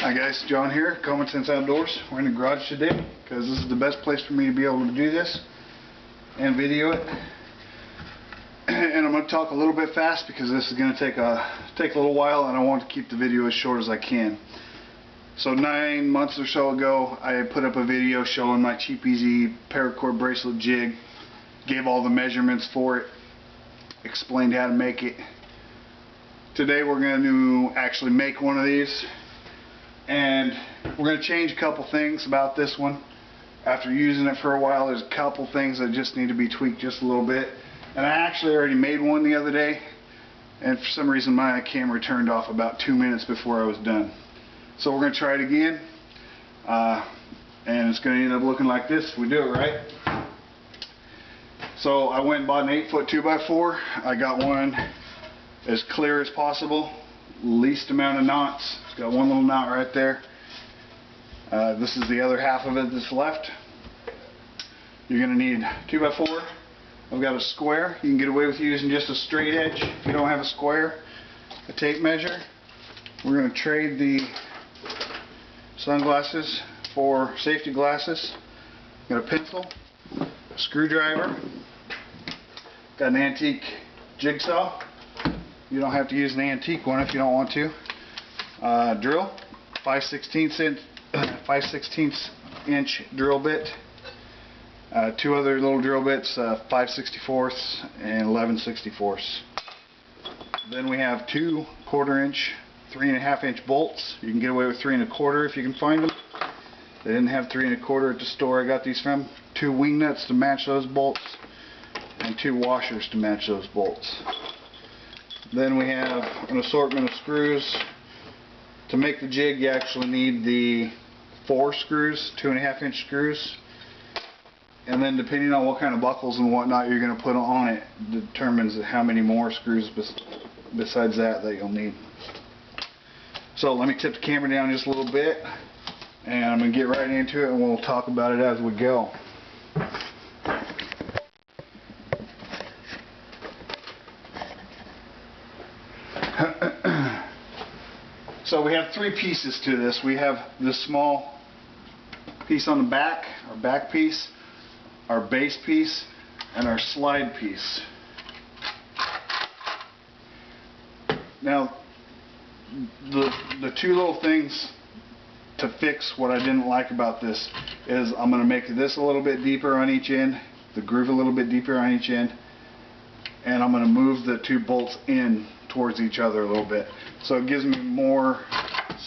Hi guys, John here, Common Sense Outdoors. We're in the garage today because this is the best place for me to be able to do this and video it. And I'm going to talk a little bit fast because this is going to take a little while, and I want to keep the video as short as I can. So 9 months or so ago, I put up a video showing my cheap, easy Paracord Bracelet Jig. Gave all the measurements for it, explained how to make it. Today we're going to actually make one of these, and we're going to change a couple things about this one. After using it for a while, there's a couple things that just need to be tweaked just a little bit. And I actually already made one the other day, and for some reason my camera turned off about 2 minutes before I was done. So we're going to try it again, and it's going to end up looking like this if we do it right. So I went and bought an 8-foot 2x4. I got one as clear as possible, least amount of knots. It's got one little knot right there. This is the other half of it that's left. You're going to need 2x4. I've got a square. You can get away with using just a straight edge if you don't have a square. A tape measure. We're going to trade the sunglasses for safety glasses. Got a pencil, a screwdriver, got an antique jigsaw. You don't have to use an antique one if you don't want to. Drill, 5/16 inch drill bit. Two other little drill bits, 5/64 and 11/64. Then we have two 1/4 inch, 3.5 inch bolts. You can get away with 3 1/4 if you can find them. They didn't have 3 1/4 at the store I got these from. 2 wing nuts to match those bolts, and 2 washers to match those bolts. Then we have an assortment of screws. To make the jig, you actually need the 4 screws, 2.5 inch screws. And then depending on what kind of buckles and whatnot you're going to put on it, determines how many more screws besides that you'll need. So let me tip the camera down just a little bit, and I'm going to get right into it, and we'll talk about it as we go. So we have 3 pieces to this. We have this small piece on the back, our back piece, our base piece, and our slide piece. Now, the 2 little things to fix what I didn't like about this is I'm going to make this a little bit deeper on each end, the groove a little bit deeper on each end, and I'm going to move the 2 bolts in towards each other a little bit, so it gives me more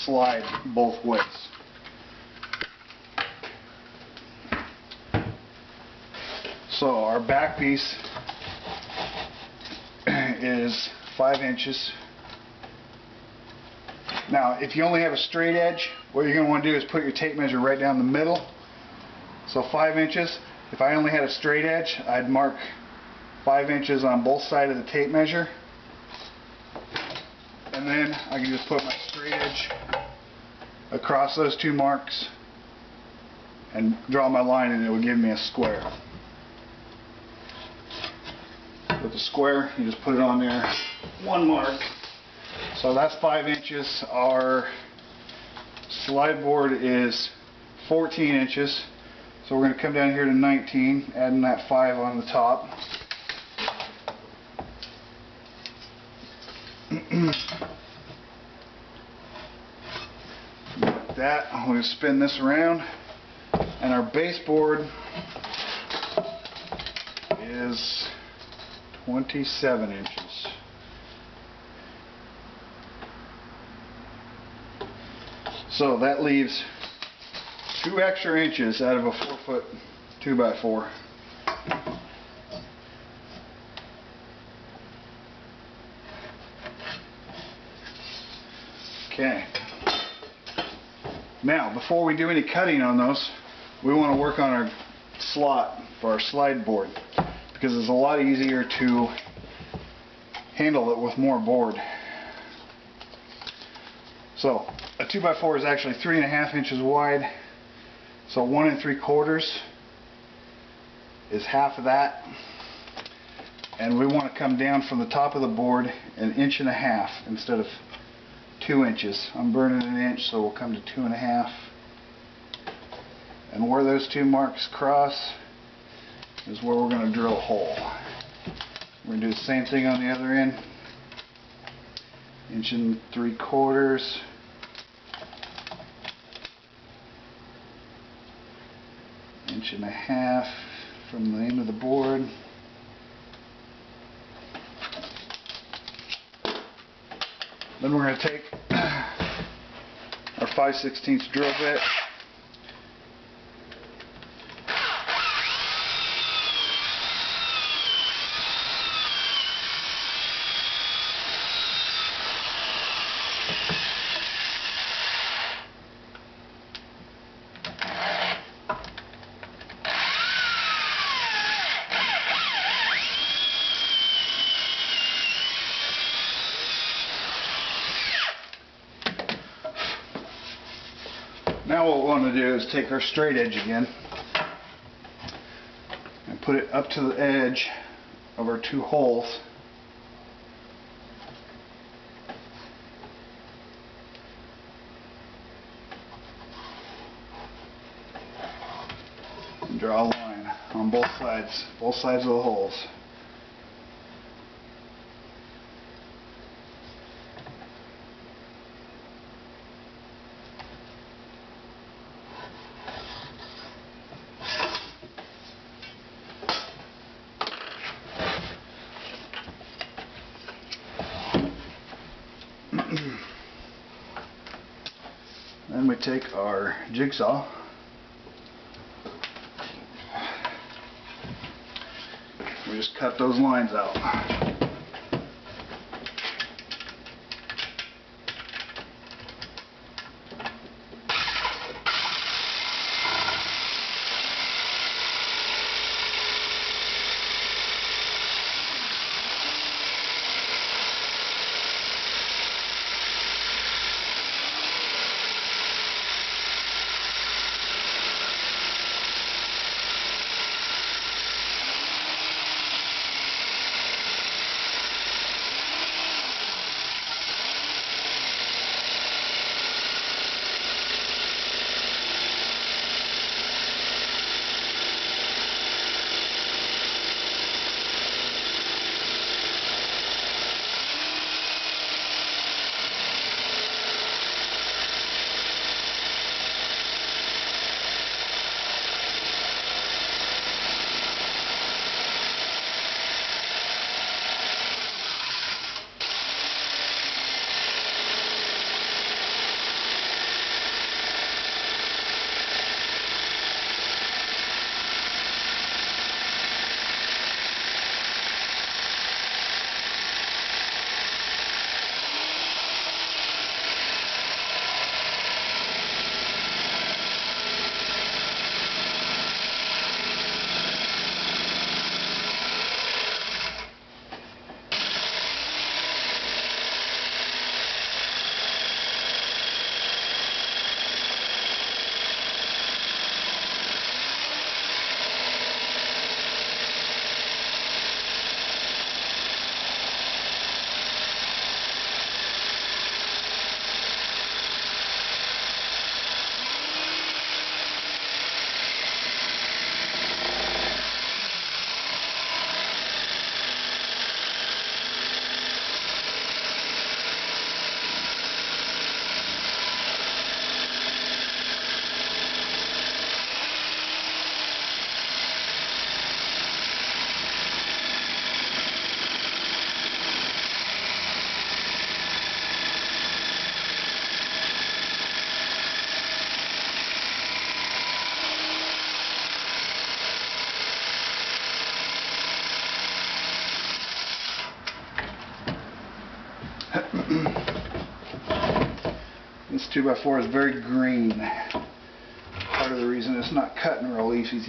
slide both ways. So our back piece is 5 inches. Now if you only have a straight edge, what you're going to want to do is put your tape measure right down the middle. So 5 inches. If I only had a straight edge, I'd mark 5 inches on both sides of the tape measure, and then I can just put my straight edge across those 2 marks and draw my line, and it would give me a square. With the square, you just put it on there, 1 mark. So that's 5 inches. Our slide board is 14 inches. So we're going to come down here to 19, adding that 5 on the top. Like that, I'm going to spin this around, and our baseboard is 27 inches. So that leaves 2 extra inches out of a 4-foot 2x4. Okay. Now, before we do any cutting on those, we want to work on our slot for our slide board, because it's a lot easier to handle it with more board. So a 2x4 is actually 3.5 inches wide, so 1 3/4 is half of that, and we want to come down from the top of the board 1.5 inches instead of 2 inches. I'm burning an inch, so we'll come to 2.5. And where those two marks cross is where we're going to drill a hole. We're going to do the same thing on the other end. 1.75 inches. 1.5 inches from the end of the board. Then we're going to take our 5/16 drill bit, now what we want to do is take our straight edge again and put it up to the edge of our 2 holes. And draw a line on both sides of the holes. Then we take our jigsaw, we just cut those lines out. This 2x4 is very green. Part of the reason it's not cutting real easy.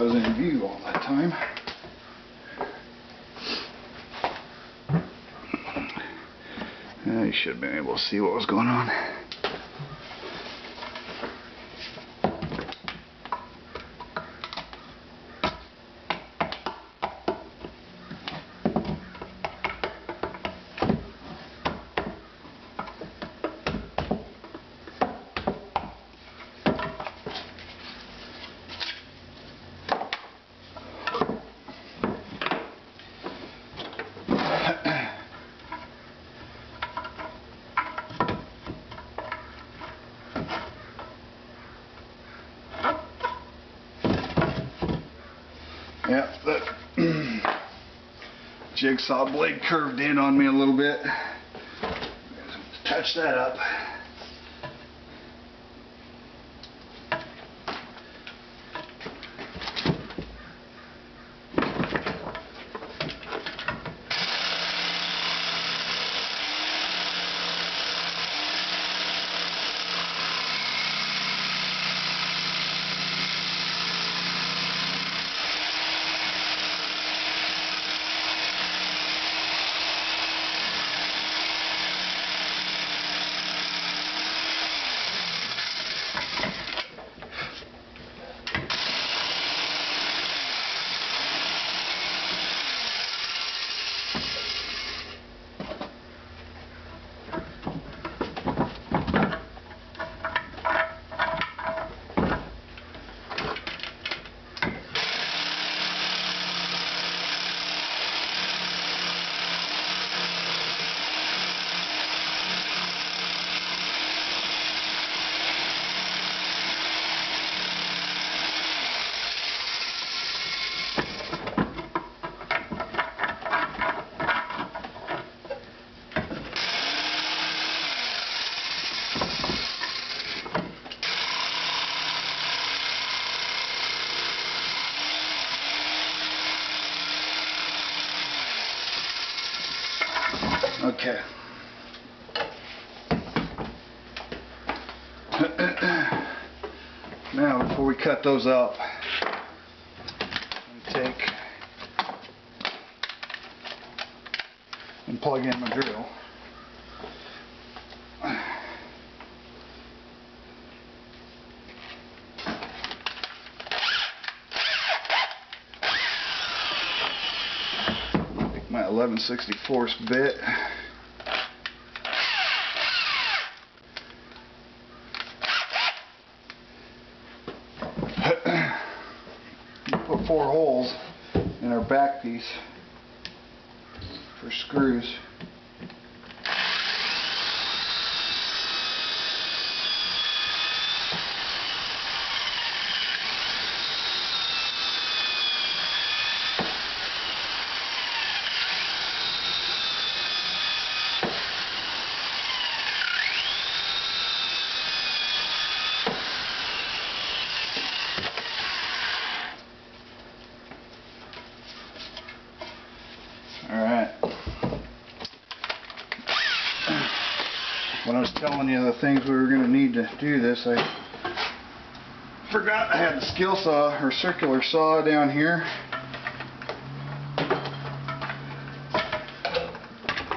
was in view all that time. You should have been able to see what was going on. Yep, that jigsaw blade curved in on me a little bit. Touch that up. Okay. Now, before we cut those up, I'm going to take and plug in my drill. Take my 11/64 bit. Put 4 holes in our back piece for screws. Alright. When I was telling you the things we were going to need to do this, I forgot I had the Skillsaw or circular saw down here.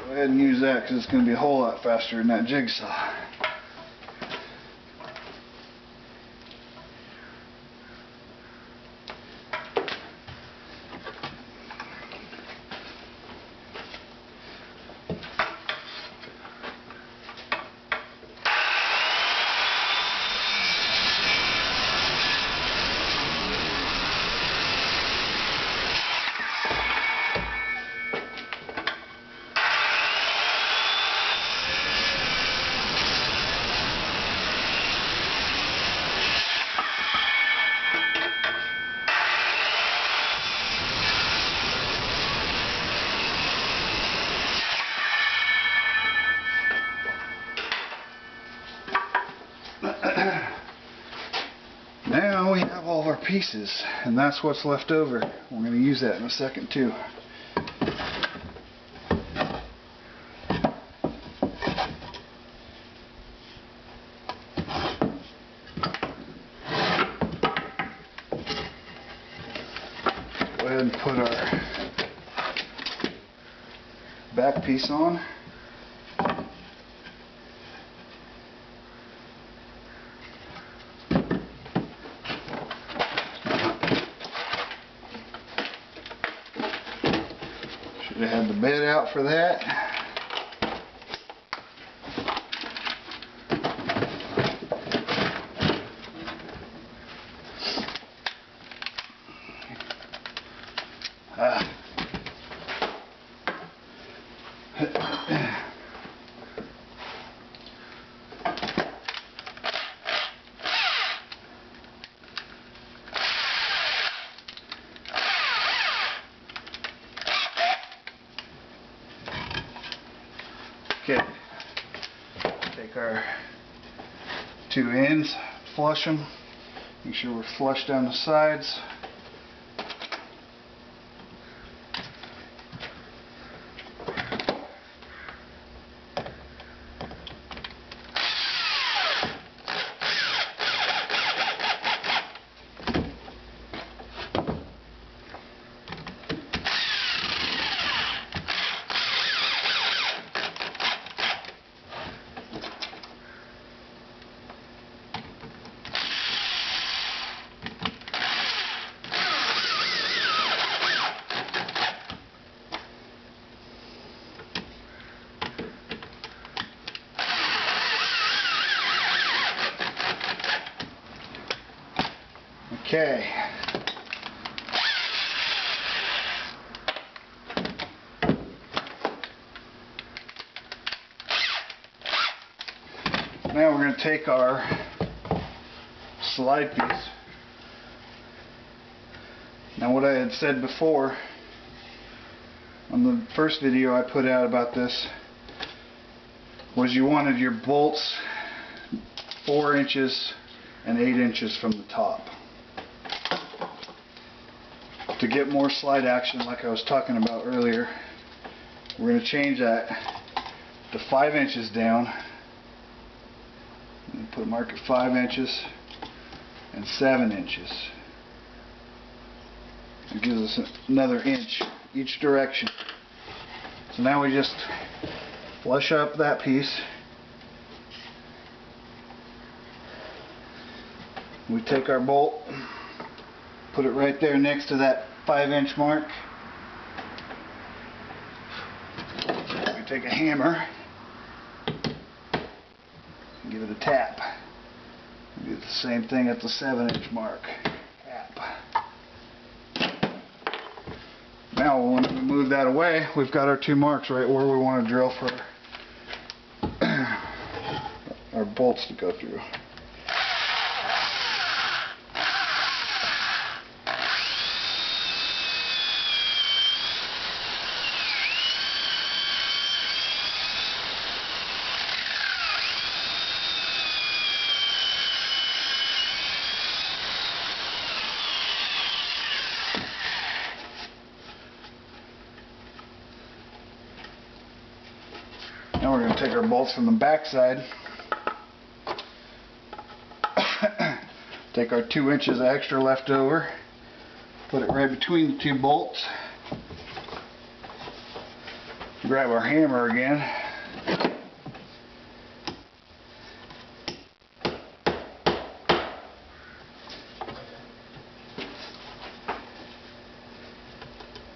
Go ahead and use that because it's going to be a whole lot faster than that jigsaw. Now we have all of our pieces, and that's what's left over. We're going to use that in a second too. and put our back piece on. Should have had the bed out for that. Okay, take our two ends, flush them, make sure we're flush down the sides. Okay. Now we're going to take our slide piece. Now what I had said before on the first video I put out about this was you wanted your bolts 4 inches and 8 inches from the top. To get more slide action like I was talking about earlier, we're going to change that to 5 inches down. And put a mark at 5 inches and 7 inches. It gives us another inch each direction. So now we just flush up that piece. We take our bolt, put it right there next to that 5-inch mark. We take a hammer and give it a tap. We do the same thing at the 7-inch mark. Tap. Now when we move that away, we've got our 2 marks right where we want to drill for our bolts to go through. Now we're going to take our bolts from the back side, take our 2 inches of extra left over, put it right between the 2 bolts, grab our hammer again,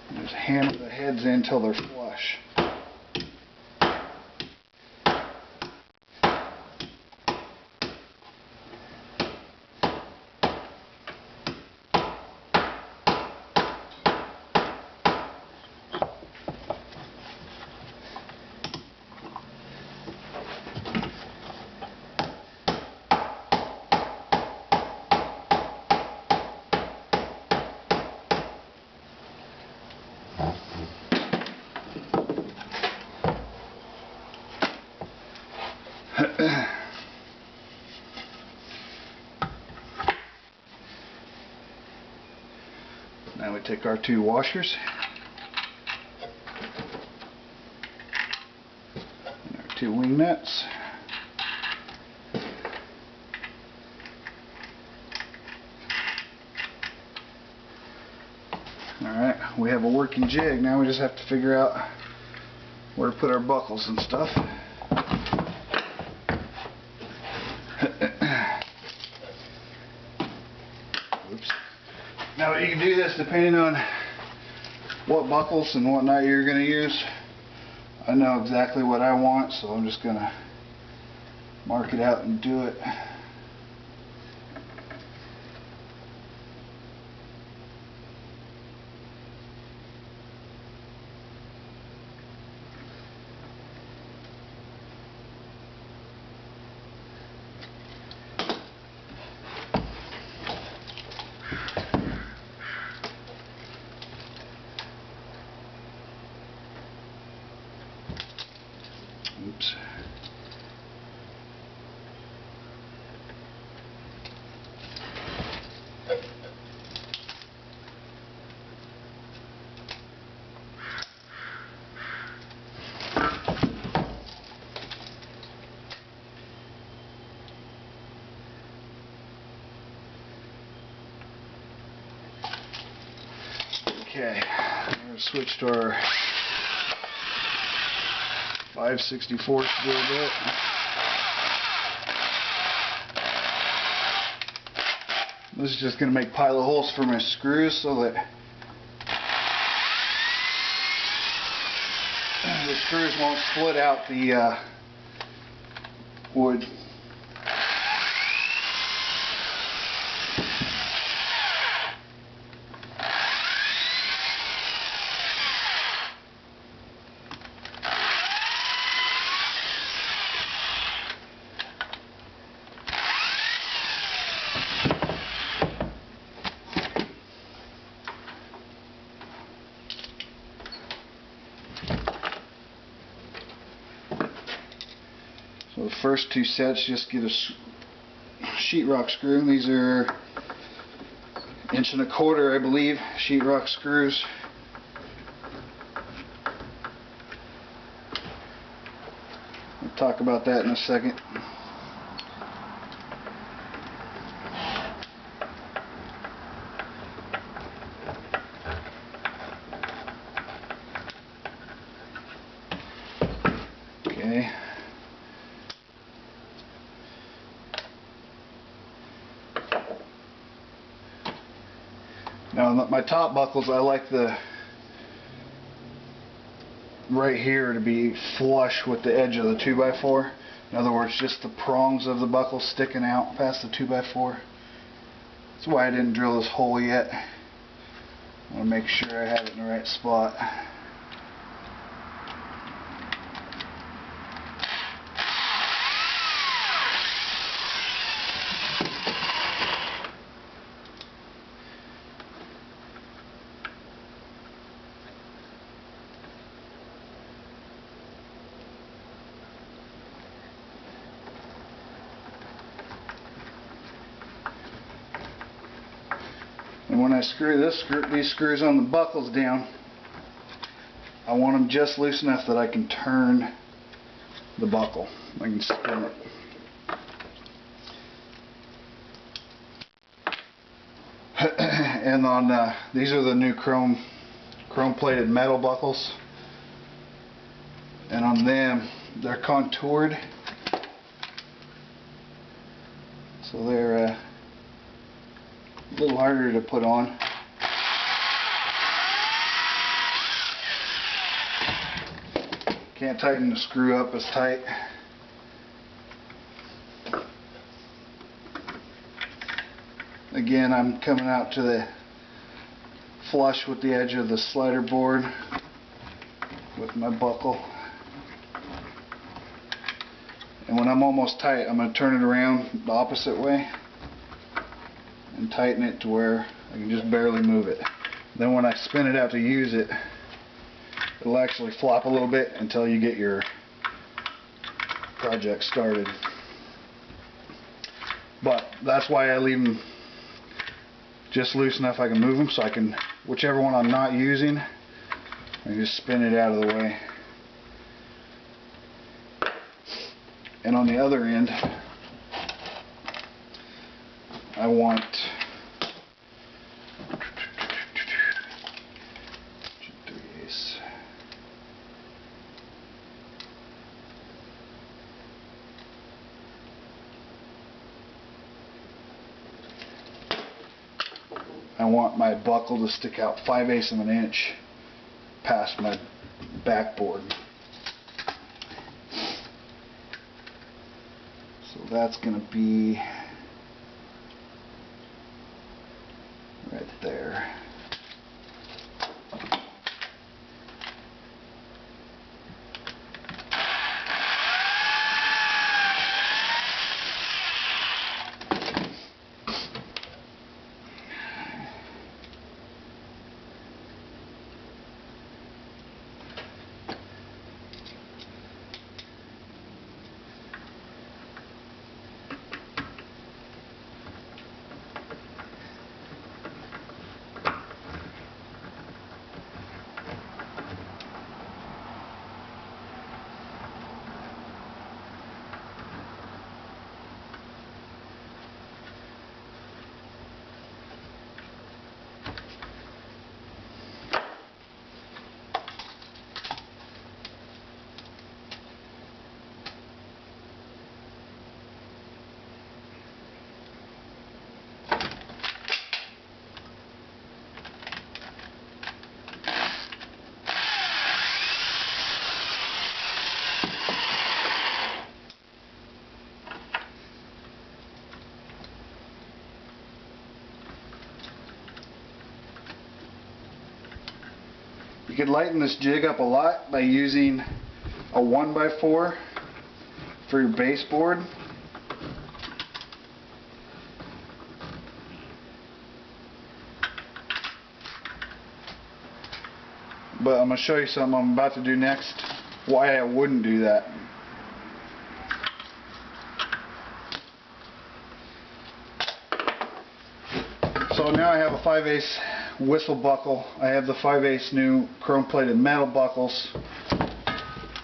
and just hammer the heads in until they're flush. Now we take our 2 washers and our 2 wing nuts. Alright, we have a working jig. Now we just have to figure out where to put our buckles and stuff. Oops. Now you can do this depending on what buckles and whatnot you're going to use. I know exactly what I want, so I'm just going to mark it out and do it. Oops. Okay, I'm going to switch to our 5/64 drill bit. This is just going to make pilot holes for my screws so that the screws won't split out the wood. So the first two sets, just get a sheetrock screw. These are 1.25 inches, I believe, sheetrock screws. We'll talk about that in a second. Okay. Now my top buckles, I like the right here to be flush with the edge of the 2x4. In other words, just the prongs of the buckle sticking out past the 2x4. That's why I didn't drill this hole yet. I want to make sure I have it in the right spot. And when I screw these screws on the buckles down, I want them just loose enough that I can turn the buckle. I can spin it. And on these are the new chrome plated metal buckles, and on them they're contoured, so they're a little harder to put on. Can't tighten the screw up as tight. Again, I'm coming out to the flush with the edge of the slider board with my buckle. And when I'm almost tight, I'm going to turn it around the opposite way and tighten it to where I can just barely move it. Then when I spin it out to use it, it'll actually flop a little bit until you get your project started. But that's why I leave them just loose enough I can move them, so I can, whichever one I'm not using, I can just spin it out of the way. And on the other end, I want I want my buckle to stick out 5/8 of an inch past my backboard. So that's going to be right there. You can lighten this jig up a lot by using a 1x4 for your baseboard. But I'm going to show you something I'm about to do next, why I wouldn't do that. So now I have a 5/8 whistle buckle. I have the 5/8 new chrome plated metal buckles.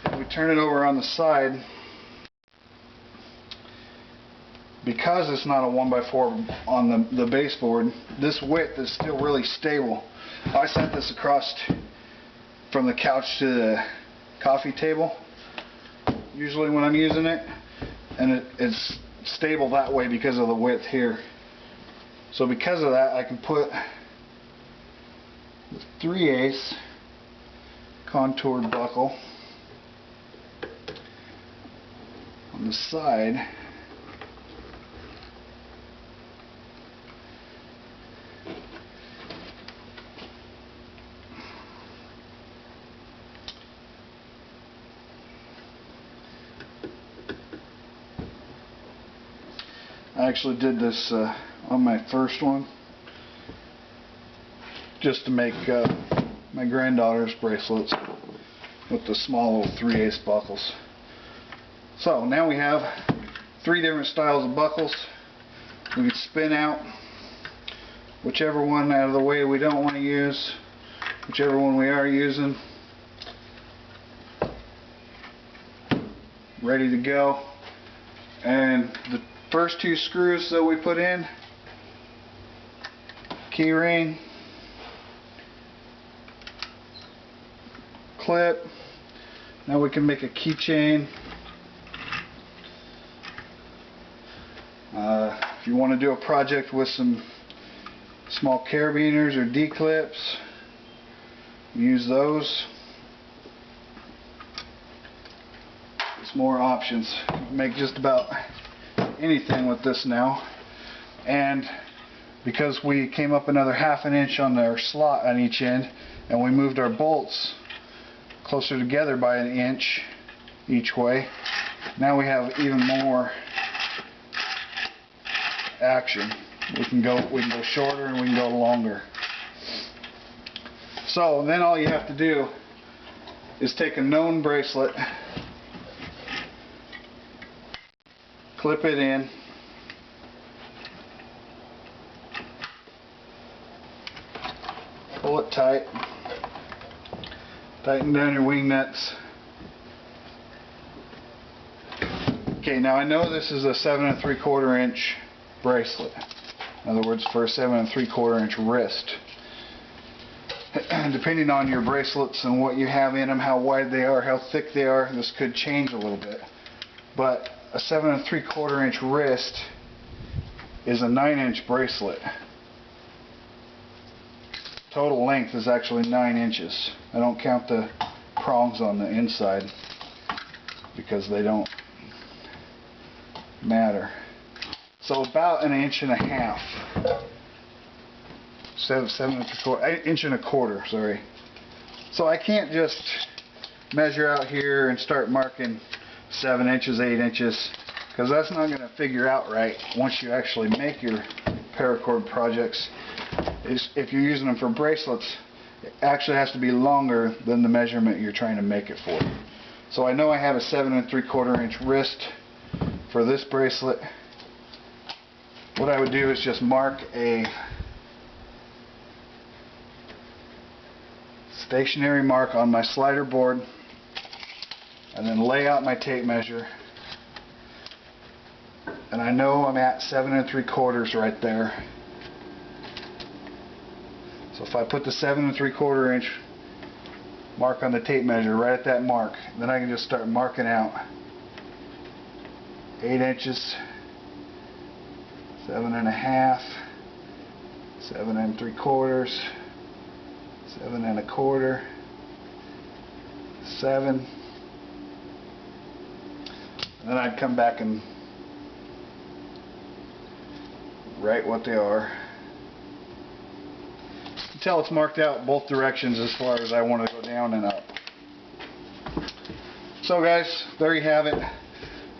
If we turn it over on the side, because it's not a 1x4 on the baseboard, this width is still really stable. I set this across from the couch to the coffee table usually when I'm using it, and it's stable that way because of the width here. So because of that, I can put the 3/8 contoured buckle on the side. I actually did this on my first one just to make my granddaughter's bracelets with the small little 3/8 buckles. So now we have 3 different styles of buckles. We can spin out whichever one out of the way we don't want to use, whichever one we are using. Ready to go. And the first 2 screws that we put in, key ring, clip. Now we can make a keychain. If you want to do a project with some small carabiners or D-clips, use those. There's more options. You can make just about anything with this now. And because we came up another 1/2 inch on our slot on each end, and we moved our bolts closer together by 1 inch each way, now we have even more action. We can go shorter and we can go longer. So then all you have to do is take a known bracelet, clip it in, pull it tight, tighten down your wing nuts. Okay, now I know this is a 7 3/4 inch bracelet. In other words, for a 7 3/4 inch wrist. Depending on your bracelets and what you have in them, how wide they are, how thick they are, this could change a little bit. But a 7 3/4 inch wrist is a 9 inch bracelet. total length is actually 9 inches. I don't count the prongs on the inside because they don't matter. So about an inch and a half. 7 and a quarter, sorry. So I can't just measure out here and start marking 7 inches, 8 inches, because that's not going to figure out right once you actually make your paracord projects. If you're using them for bracelets, it actually has to be longer than the measurement you're trying to make it for. So I know I have a 7 3/4 inch wrist for this bracelet. What I would do is just mark a stationary mark on my slider board and then lay out my tape measure, and I know I'm at 7 3/4 right there. So if I put the 7 3/4 inch mark on the tape measure right at that mark, then I can just start marking out 8 inches, 7 1/2, 7 3/4, 7 1/4, 7, and then I'd come back and write what they are until it's marked out both directions as far as I want to go down and up. So guys, there you have it.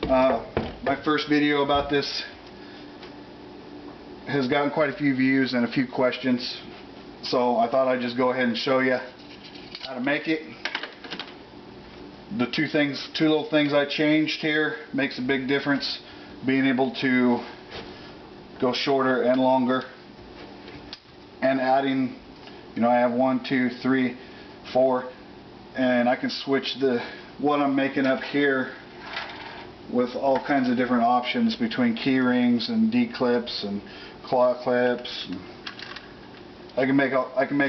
My first video about this has gotten quite a few views and a few questions, so I thought I'd just go ahead and show you how to make it. The two little things I changed here makes a big difference, being able to go shorter and longer, and adding, you know, I have 1 2 3 4, and I can switch what I'm making up here with all kinds of different options between key rings and D-clips and claw clips. I can make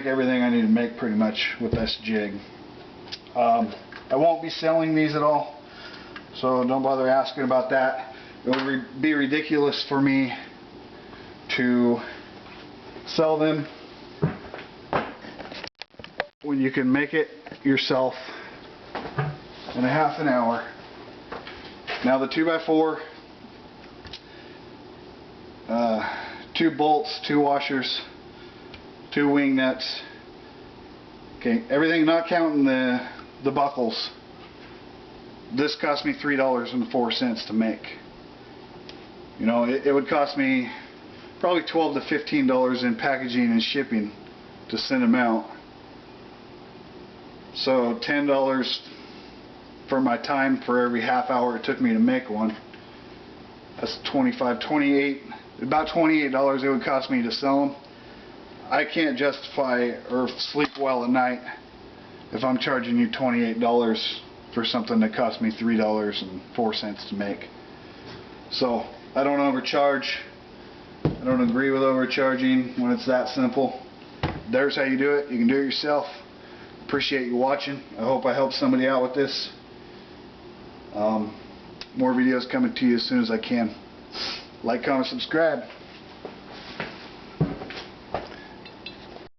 everything I need to make pretty much with this jig. I won't be selling these at all, so don't bother asking about that. It would be ridiculous for me to sell them when you can make it yourself in a half an hour. Now the 2x4, 2 bolts, 2 washers, 2 wing nuts. Okay, everything not counting the buckles. This cost me $3.04 to make. You know, it would cost me probably $12 to $15 in packaging and shipping to send them out. So $10 for my time for every half hour it took me to make one. That's $25, $28, about $28 it would cost me to sell them. I can't justify or sleep well at night if I'm charging you $28 for something that cost me $3.04 to make. So I don't overcharge. I don't agree with overcharging when it's that simple. There's how you do it. You can do it yourself. Appreciate you watching. I hope I helped somebody out with this. More videos coming to you as soon as I can. Like, comment, subscribe.